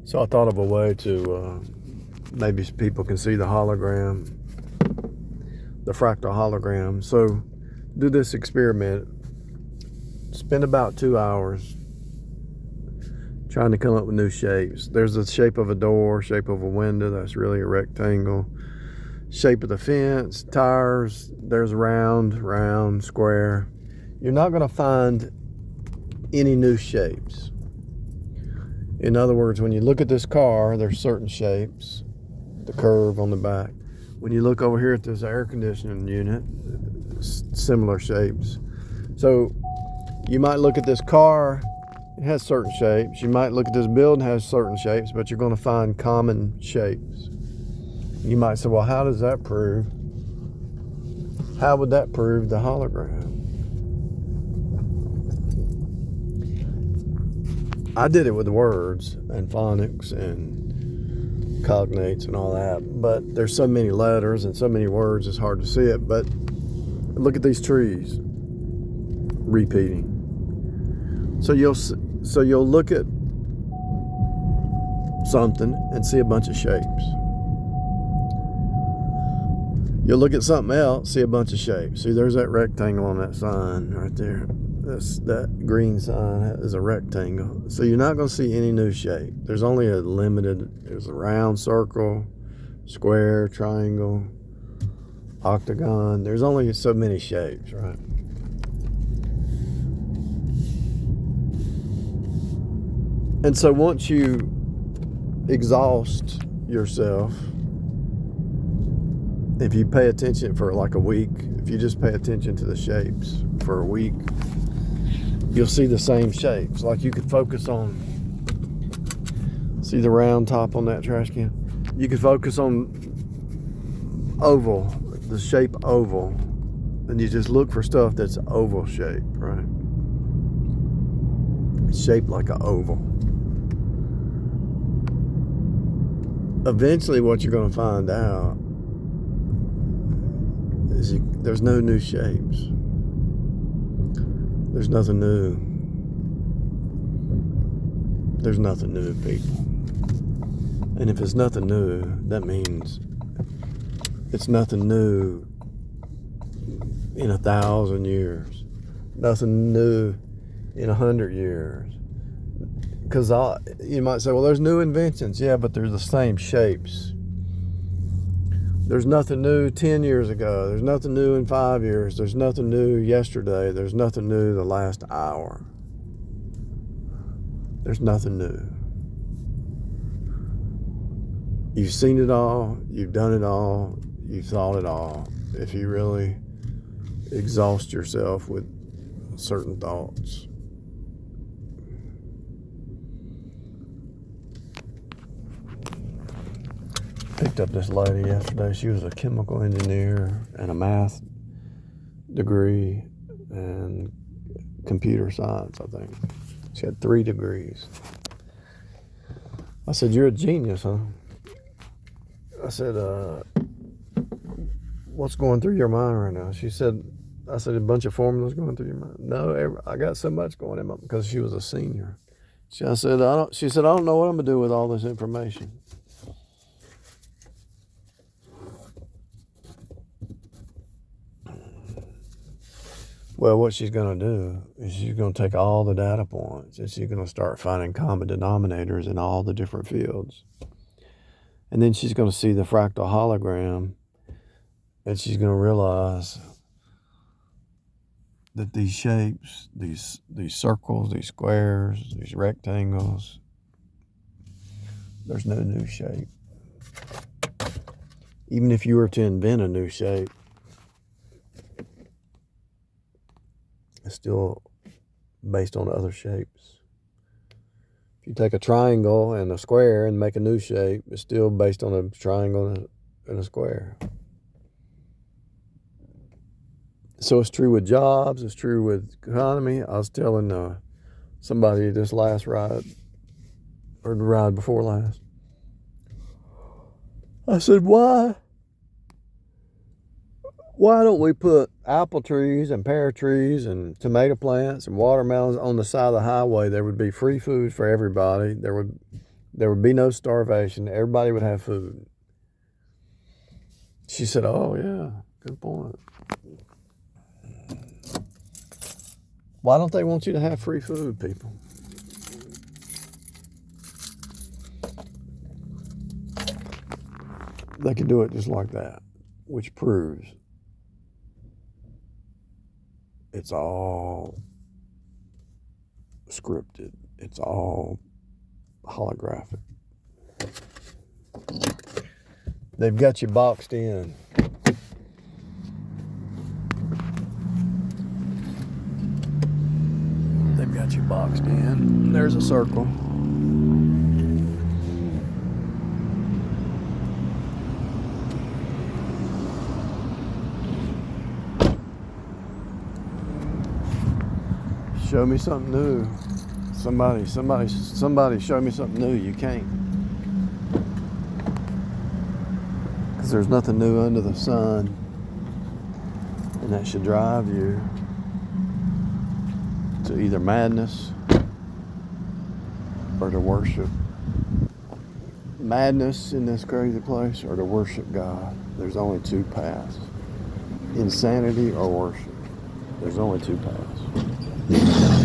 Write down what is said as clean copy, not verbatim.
So I thought of a way to maybe people can see the hologram, the fractal hologram. So do this experiment. Spend about 2 hours trying to come up with new shapes. There's the shape of a door, shape of a window, that's really a rectangle. Shape of the fence, tires, there's round, square. You're not going to find any new shapes. In other words, when you look at this car, there's certain shapes, the curve on the back. When you look over here at this air conditioning unit, similar shapes. So you might look at this car, it has certain shapes. You might look at this building, it has certain shapes, but you're going to find common shapes. You might say, well, how does that prove? How would that prove the hologram? I did it with words and phonics and cognates and all that, but there's so many letters and so many words, it's hard to see it. But look at these trees repeating. So you'll look at something and see a bunch of shapes. You'll look at something else, see a bunch of shapes. See, there's that rectangle on that sign right there. That green sign is a rectangle. So you're not going to see any new shape. There's only there's a round, circle, square, triangle, octagon. There's only so many shapes, right? And so once you exhaust yourself, if you pay attention for like a week, if you just pay attention to the shapes for a week, you'll see the same shapes. Like you could focus on, see the round top on that trash can? You could focus on oval, the shape oval, and you just look for stuff that's oval shaped, right? It's shaped like an oval. Eventually what you're going to find out is there's no new shapes. There's nothing new. There's nothing new, people. And if it's nothing new, that means it's nothing new in 1,000 years. Nothing new in 100 years. Because you might say, well, there's new inventions. Yeah, but they're the same shapes. There's nothing new 10 years ago. There's nothing new in 5 years. There's nothing new yesterday. There's nothing new the last hour. There's nothing new. You've seen it all. You've done it all. You've thought it all. If you really exhaust yourself with certain thoughts. Picked up this lady yesterday. She was a chemical engineer and a math degree and computer science, I think. She had 3 degrees. I said, you're a genius, huh? I said, what's going through your mind right now? I said, a bunch of formulas going through your mind. No, I got so much going in my, because she was a senior. She said, I don't know what I'm going to do with all this information. Well, what she's going to do is she's going to take all the data points and she's going to start finding common denominators in all the different fields. And then she's going to see the fractal hologram and she's going to realize that these shapes, these circles, these squares, these rectangles, there's no new shape. Even if you were to invent a new shape, it's still based on other shapes. If you take a triangle and a square and make a new shape, it's still based on a triangle and a square. So it's true with jobs, it's true with economy. I was telling somebody this last ride, or the ride before last, I said, why don't we put apple trees and pear trees and tomato plants and watermelons on the side of the highway? There would be free food for everybody. There would There would be no starvation. Everybody would have food. She said, oh, yeah, good point. Why don't they want you to have free food, people? They could do it just like that, which proves it's all scripted. It's all holographic. They've got you boxed in. They've got you boxed in. There's a circle. Show me something new. Somebody show me something new. You can't. Because there's nothing new under the sun. And that should drive you to either madness or to worship. Madness in this crazy place or to worship God. There's only two paths. Insanity or worship. There's only two paths.